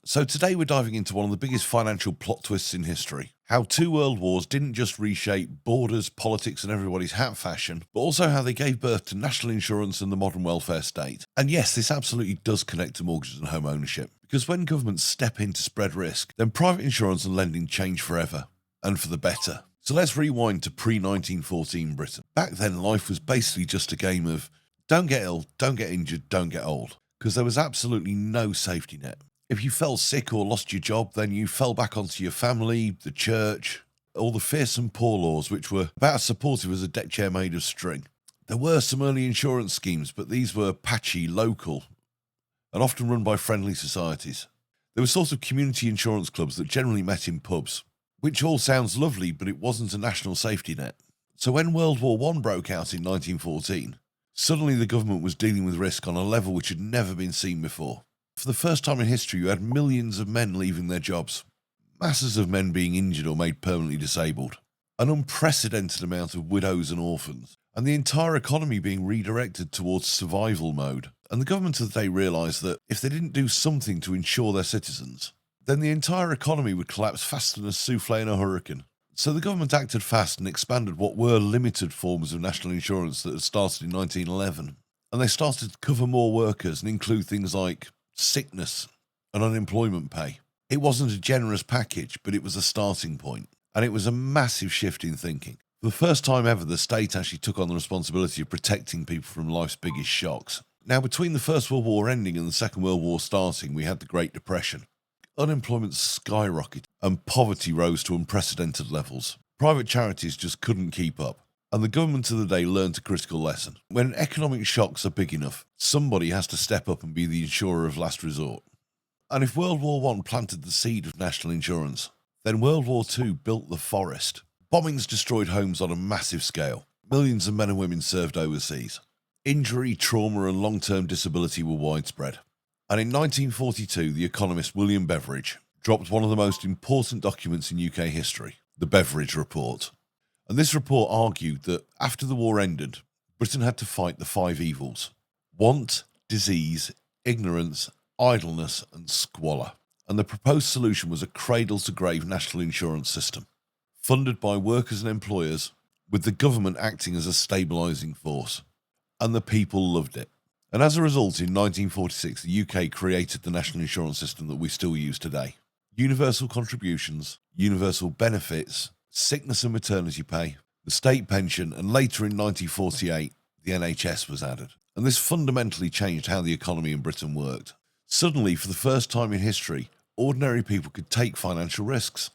So today we're diving into one of the biggest financial plot twists in history. How two world wars didn't just reshape borders, politics and everybody's hat fashion, but also how they gave birth to national insurance and the modern welfare state. And yes, this absolutely does connect to mortgages and home ownership. Because when governments step in to spread risk, then private insurance and lending change forever, and for the better. So let's rewind to pre-1914 Britain. Back then life was basically just a game of don't get ill, don't get injured, don't get old. Because there was absolutely no safety net. If you fell sick or lost your job, then you fell back onto your family, the church, or the fearsome poor laws, which were about as supportive as a deck chair made of string. There were some early insurance schemes, but these were patchy, local, and often run by friendly societies. There were sort of community insurance clubs that generally met in pubs, which all sounds lovely, but it wasn't a national safety net. So when World War I broke out in 1914, suddenly the government was dealing with risk on a level which had never been seen before. For the first time in history, you had millions of men leaving their jobs, masses of men being injured or made permanently disabled, an unprecedented amount of widows and orphans, and the entire economy being redirected towards survival mode. And the government of the day realised that if they didn't do something to insure their citizens, then the entire economy would collapse faster than a souffle in a hurricane. So the government acted fast and expanded what were limited forms of national insurance that had started in 1911. And they started to cover more workers and include things like sickness and unemployment pay. It wasn't a generous package, but it was a starting point. And it was a massive shift in thinking. For the first time ever, the state actually took on the responsibility of protecting people from life's biggest shocks. Now, between the First World War ending and the Second World War starting, we had the Great Depression. Unemployment skyrocketed and poverty rose to unprecedented levels. Private charities just couldn't keep up. And the government of the day learned a critical lesson. When economic shocks are big enough, somebody has to step up and be the insurer of last resort. And if World War I planted the seed of national insurance, then World War II built the forest. Bombings destroyed homes on a massive scale. Millions of men and women served overseas. Injury, trauma and long-term disability were widespread. And in 1942, the economist William Beveridge dropped one of the most important documents in UK history, the Beveridge Report. And this report argued that after the war ended, Britain had to fight the 5 evils: want, disease, ignorance, idleness and squalor. And the proposed solution was a cradle-to-grave national insurance system, funded by workers and employers, with the government acting as a stabilising force. And the people loved it. And as a result, in 1946, the UK created the national insurance system that we still use today. Universal contributions, universal benefits, sickness and maternity pay, the state pension, and later in 1948, the NHS was added. And this fundamentally changed how the economy in Britain worked. Suddenly, for the first time in history, ordinary people could take financial risks,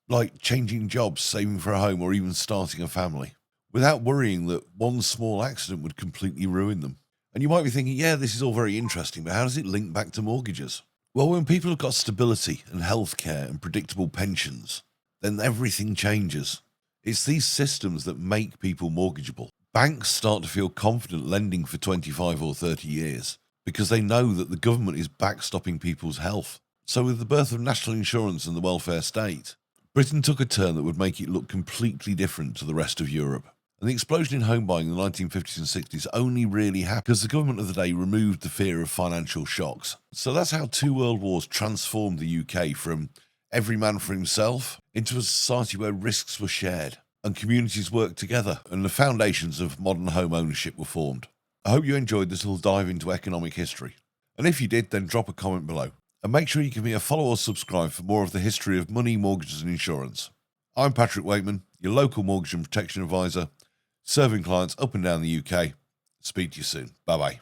like changing jobs, saving for a home, or even starting a family, without worrying that one small accident would completely ruin them. And you might be thinking, yeah, this is all very interesting, but how does it link back to mortgages? Well, when people have got stability and healthcare and predictable pensions, then everything changes. It's these systems that make people mortgageable. Banks start to feel confident lending for 25 or 30 years because they know that the government is backstopping people's health. So with the birth of national insurance and the welfare state, Britain took a turn that would make it look completely different to the rest of Europe. And the explosion in home buying in the 1950s and 60s only really happened because the government of the day removed the fear of financial shocks. So that's how 2 world wars transformed the UK from every man for himself into a society where risks were shared and communities worked together and the foundations of modern home ownership were formed. I hope you enjoyed this little dive into economic history. And if you did, then drop a comment below. And make sure you give me a follow or subscribe for more of the history of money, mortgages and insurance. I'm Patrick Weightman, your local mortgage and protection advisor, serving clients up and down the UK. Speak to you soon. Bye-bye.